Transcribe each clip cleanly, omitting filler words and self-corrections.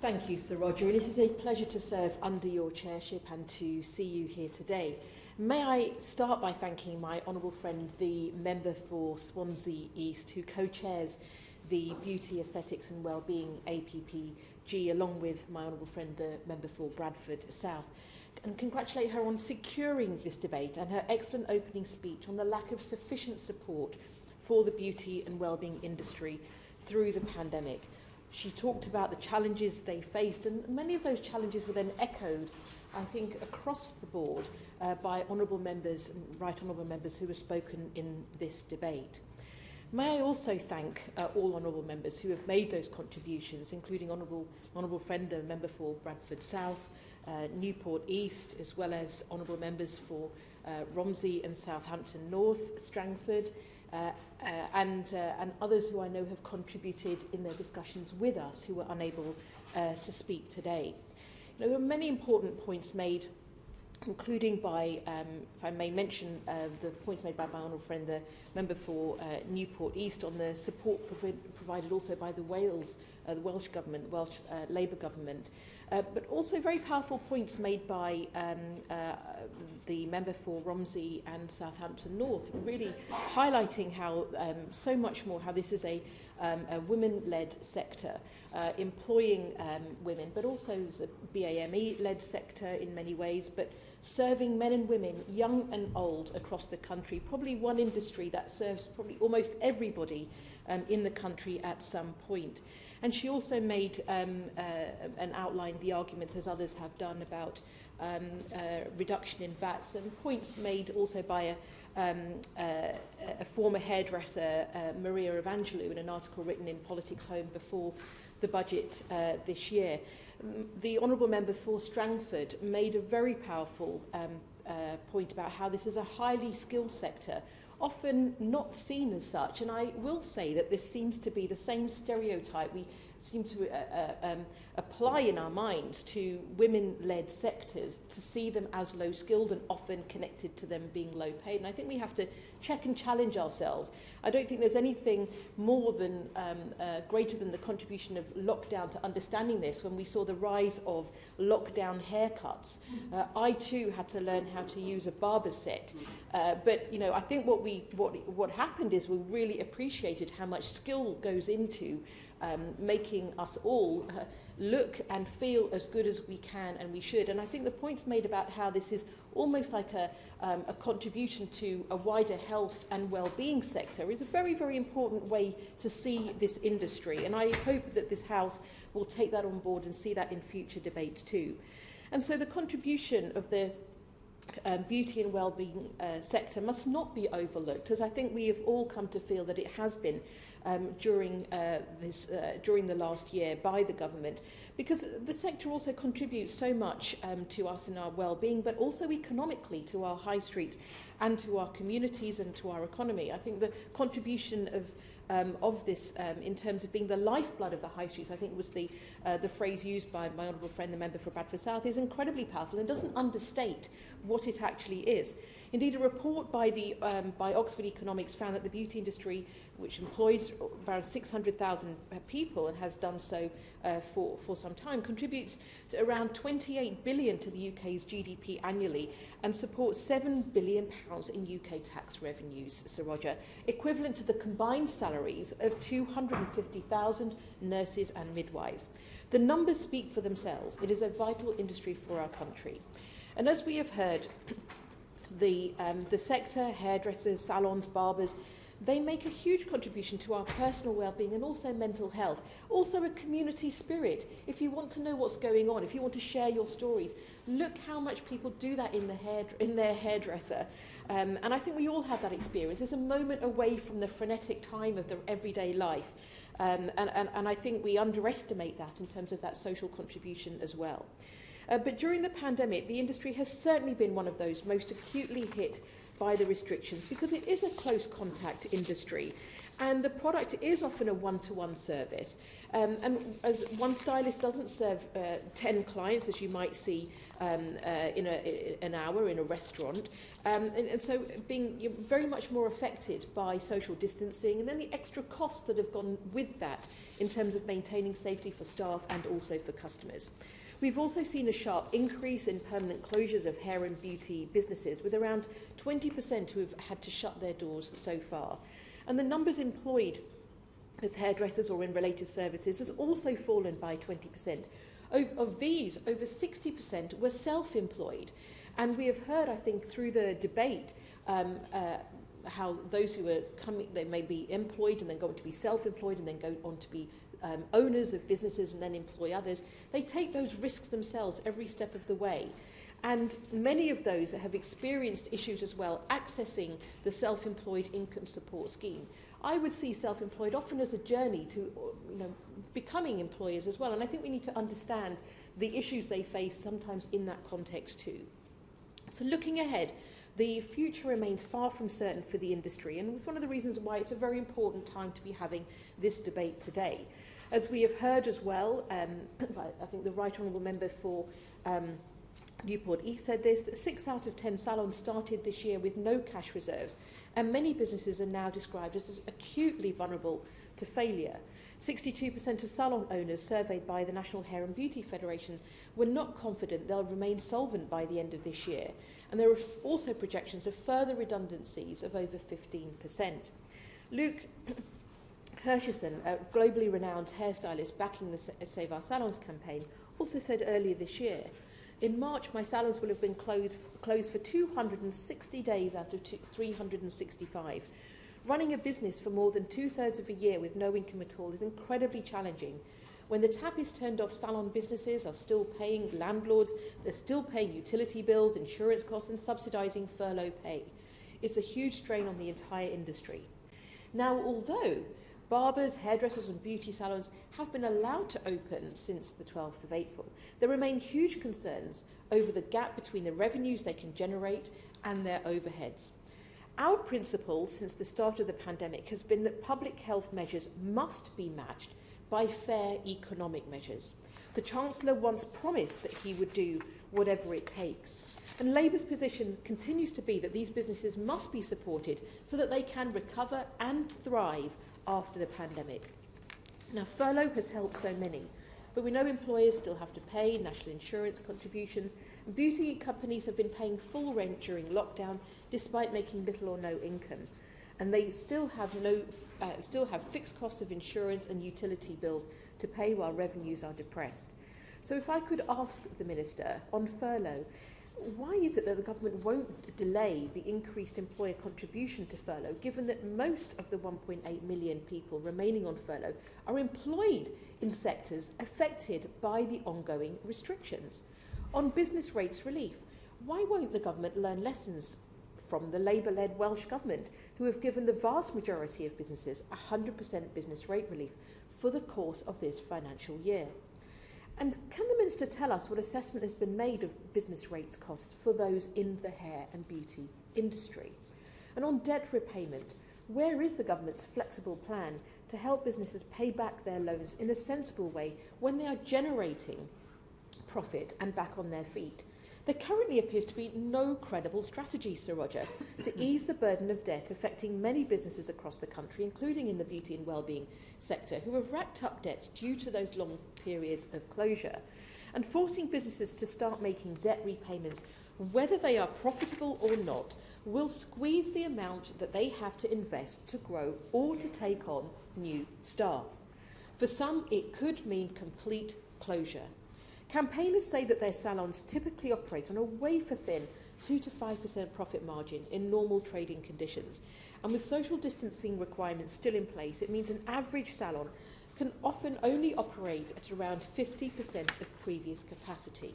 Thank you, Sir Roger, and it is a pleasure to serve under your chairship and to see you here today. May I start by thanking my honourable friend, the member for Swansea East, who co-chairs the Beauty, Aesthetics and Wellbeing APPG, along with my honourable friend, the member for Bradford South, and congratulate her on securing this debate and her excellent opening speech on the lack of sufficient support for the beauty and wellbeing industry through the pandemic. She talked about the challenges they faced, and many of those challenges were then echoed, I think, across the board by honourable members, right honourable members who have spoken in this debate. May I also thank all honourable members who have made those contributions, including honourable friend, the member for Bradford South, Newport East, as well as honourable members for Romsey and Southampton North, Strangford, and others who I know have contributed in their discussions with us who were unable to speak today. There were many important points made, including by, if I may mention, the points made by my honourable friend, the member for Newport East, on the support provided also by the Welsh government, Welsh Labour government, but also very powerful points made by the member for Romsey and Southampton North, really highlighting how so much more, how this is a women-led sector, employing women, but also is a BAME-led sector in many ways, but serving men and women, young and old, across the country, probably one industry that serves probably almost everybody in the country at some point. And she also made and outlined the arguments, as others have done, about reduction in VATs, and points made also by a former hairdresser, Maria Evangelou, in an article written in Politics Home before the budget this year. The honourable member for Strangford made a very powerful point about how this is a highly skilled sector, often not seen as such. And I will say that this seems to be the same stereotype we seem to apply in our minds to women-led sectors, to see them as low-skilled and often connected to them being low-paid. And I think we have to check and challenge ourselves. I don't think there's anything more than greater than the contribution of lockdown to understanding this. When we saw the rise of lockdown haircuts, I too had to learn how to use a barber set. But you know, I think what happened is we really appreciated how much skill goes into making us all look and feel as good as we can and we should. And I think the points made about how this is almost like a contribution to a wider health and well-being sector is a very, very important way to see this industry. And I hope that this House will take that on board and see that in future debates too. And so the contribution of the beauty and wellbeing sector must not be overlooked, as I think we have all come to feel that it has been during the last year by the government, because the sector also contributes so much to us in our well-being, but also economically to our high streets and to our communities and to our economy. I think the contribution of this in terms of being the lifeblood of the high streets, I think was the phrase used by my honourable friend, the member for Bradford South, is incredibly powerful and doesn't understate what it actually is. Indeed, a report by Oxford Economics found that the beauty industry, which employs around 600,000 people and has done so for some time, contributes to around 28 billion to the UK's GDP annually and supports £7 billion in UK tax revenues, Sir Roger, equivalent to the combined salaries of 250,000 nurses and midwives. The numbers speak for themselves. It is a vital industry for our country. And as we have heard, the sector, hairdressers, salons, barbers, they make a huge contribution to our personal well-being and also mental health. Also a community spirit. If you want to know what's going on, if you want to share your stories, look how much people do that in their hairdresser. And I think we all have that experience. It's a moment away from the frenetic time of the everyday life. And I think we underestimate that in terms of that social contribution as well. But during the pandemic, the industry has certainly been one of those most acutely hit by the restrictions, because it is a close contact industry. And the product is often a one-to-one service. And as one stylist doesn't serve 10 clients, as you might see in an hour in a restaurant. And so being very much more affected by social distancing and then the extra costs that have gone with that in terms of maintaining safety for staff and also for customers. We've also seen a sharp increase in permanent closures of hair and beauty businesses, with around 20% who have had to shut their doors so far. And the numbers employed as hairdressers or in related services has also fallen by 20%. Of these, over 60% were self-employed. And we have heard, I think, through the debate, how those who are coming, they may be employed and then go on to be self-employed and then go on to be owners of businesses and then employ others. They take those risks themselves every step of the way. And many of those have experienced issues as well, accessing the self-employed income support scheme. I would see self-employed often as a journey to becoming employers as well. And I think we need to understand the issues they face sometimes in that context too. So looking ahead, the future remains far from certain for the industry, and it's one of the reasons why it's a very important time to be having this debate today. As we have heard as well, I think the Right Honourable Member for Newport East said this, that 6 out of 10 salons started this year with no cash reserves, and many businesses are now described as acutely vulnerable to failure. 62% of salon owners surveyed by the National Hair and Beauty Federation were not confident they'll remain solvent by the end of this year, and there are also projections of further redundancies of over 15%. Luke Hersherson, a globally renowned hairstylist backing the Save Our Salons campaign, also said earlier this year, in March, my salons will have been closed for 260 days out of 365. Running a business for more than 2/3 of a year with no income at all is incredibly challenging. When the tap is turned off, salon businesses are still paying landlords, they're still paying utility bills, insurance costs, and subsidising furlough pay. It's a huge strain on the entire industry. Now, although barbers, hairdressers and beauty salons have been allowed to open since the 12th of April, there remain huge concerns over the gap between the revenues they can generate and their overheads. Our principle since the start of the pandemic has been that public health measures must be matched by fair economic measures. The Chancellor once promised that he would do whatever it takes. And Labour's position continues to be that these businesses must be supported so that they can recover and thrive after the pandemic. Now, furlough has helped so many, but we know employers still have to pay national insurance contributions. Beauty companies have been paying full rent during lockdown despite making little or no income, and they still have fixed costs of insurance and utility bills to pay while revenues are depressed. So if I could ask the Minister on furlough, why is it that the government won't delay the increased employer contribution to furlough, given that most of the 1.8 million people remaining on furlough are employed in sectors affected by the ongoing restrictions? On business rates relief, why won't the government learn lessons from the Labour-led Welsh Government, who have given the vast majority of businesses 100% business rate relief for the course of this financial year? And can the Minister tell us what assessment has been made of business rates costs for those in the hair and beauty industry? And on debt repayment, where is the government's flexible plan to help businesses pay back their loans in a sensible way when they are generating profit and back on their feet? There currently appears to be no credible strategy, Sir Roger, to ease the burden of debt affecting many businesses across the country, including in the beauty and wellbeing sector, who have racked up debts due to those long periods of closure. And forcing businesses to start making debt repayments, whether they are profitable or not, will squeeze the amount that they have to invest to grow or to take on new staff. For some, it could mean complete closure. Campaigners say that their salons typically operate on a wafer-thin 2 to 5% profit margin in normal trading conditions. And with social distancing requirements still in place, it means an average salon can often only operate at around 50% of previous capacity.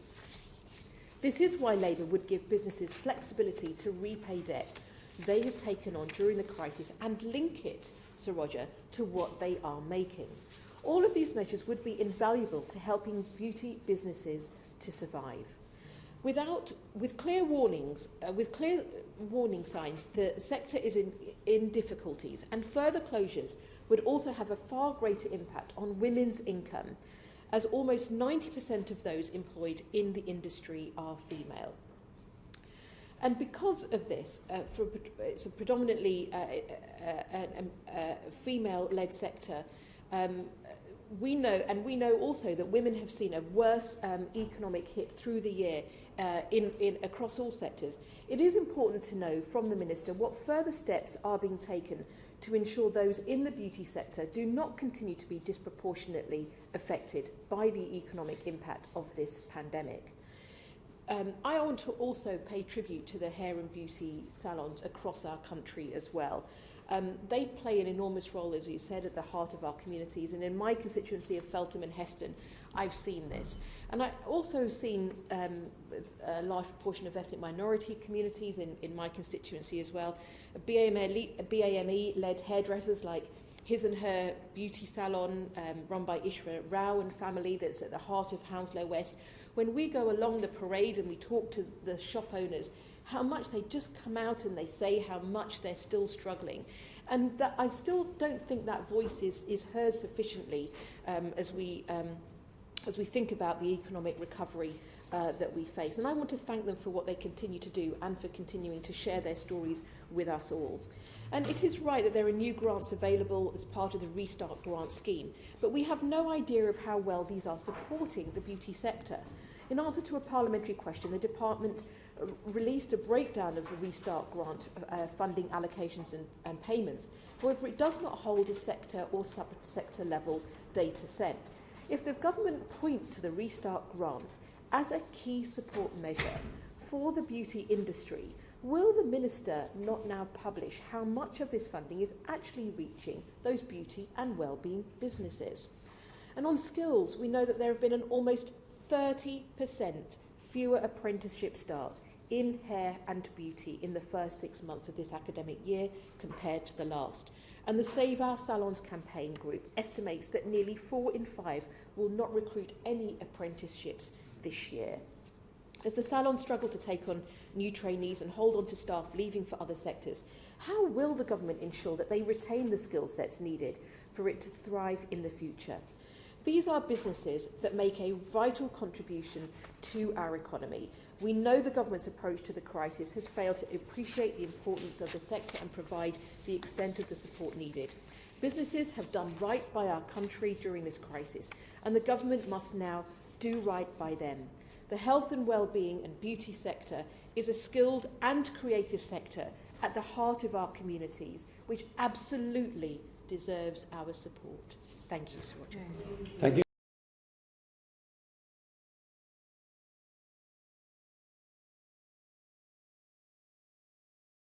This is why Labour would give businesses flexibility to repay debt they have taken on during the crisis and link it, Sir Roger, to what they are making. All of these measures would be invaluable to helping beauty businesses to survive. With clear warning signs, the sector is in difficulties, and further closures would also have a far greater impact on women's income, as almost 90% of those employed in the industry are female. And because of this, it's a predominantly female-led sector, we know also that women have seen a worse economic hit through the year across all sectors. It is important to know from the Minister what further steps are being taken to ensure those in the beauty sector do not continue to be disproportionately affected by the economic impact of this pandemic. I want to also pay tribute to the hair and beauty salons across our country as well. They play an enormous role, as you said, at the heart of our communities, and in my constituency of Feltham and Heston, I've seen this. And I've also seen a large proportion of ethnic minority communities in my constituency as well. BAME-led hairdressers like His and Her Beauty Salon, run by Ishra Rao and family, that's at the heart of Hounslow West. When we go along the parade and we talk to the shop owners, how much they just come out and they say how much they're still struggling. And that I still don't think that voice is heard sufficiently as we think about the economic recovery that we face. And I want to thank them for what they continue to do and for continuing to share their stories with us all. And it is right that there are new grants available as part of the Restart Grant scheme, but we have no idea of how well these are supporting the beauty sector. In answer to a parliamentary question, the Department released a breakdown of the Restart Grant funding allocations and payments. However, it does not hold a sector or sub-sector level data set. If the government point to the Restart Grant as a key support measure for the beauty industry, will the Minister not now publish how much of this funding is actually reaching those beauty and wellbeing businesses? And on skills, we know that there have been an almost 30% fewer apprenticeship starts in hair and beauty in the first 6 months of this academic year compared to the last. And the Save Our Salons campaign group estimates that nearly 4 in 5 will not recruit any apprenticeships this year. As the salons struggle to take on new trainees and hold on to staff leaving for other sectors, how will the government ensure that they retain the skill sets needed for it to thrive in the future? These are businesses that make a vital contribution to our economy. We know the government's approach to the crisis has failed to appreciate the importance of the sector and provide the extent of the support needed. Businesses have done right by our country during this crisis, and the government must now do right by them. The health and well-being and beauty sector is a skilled and creative sector at the heart of our communities, which absolutely deserves our support. Thank you, Sir Roger. Thank you.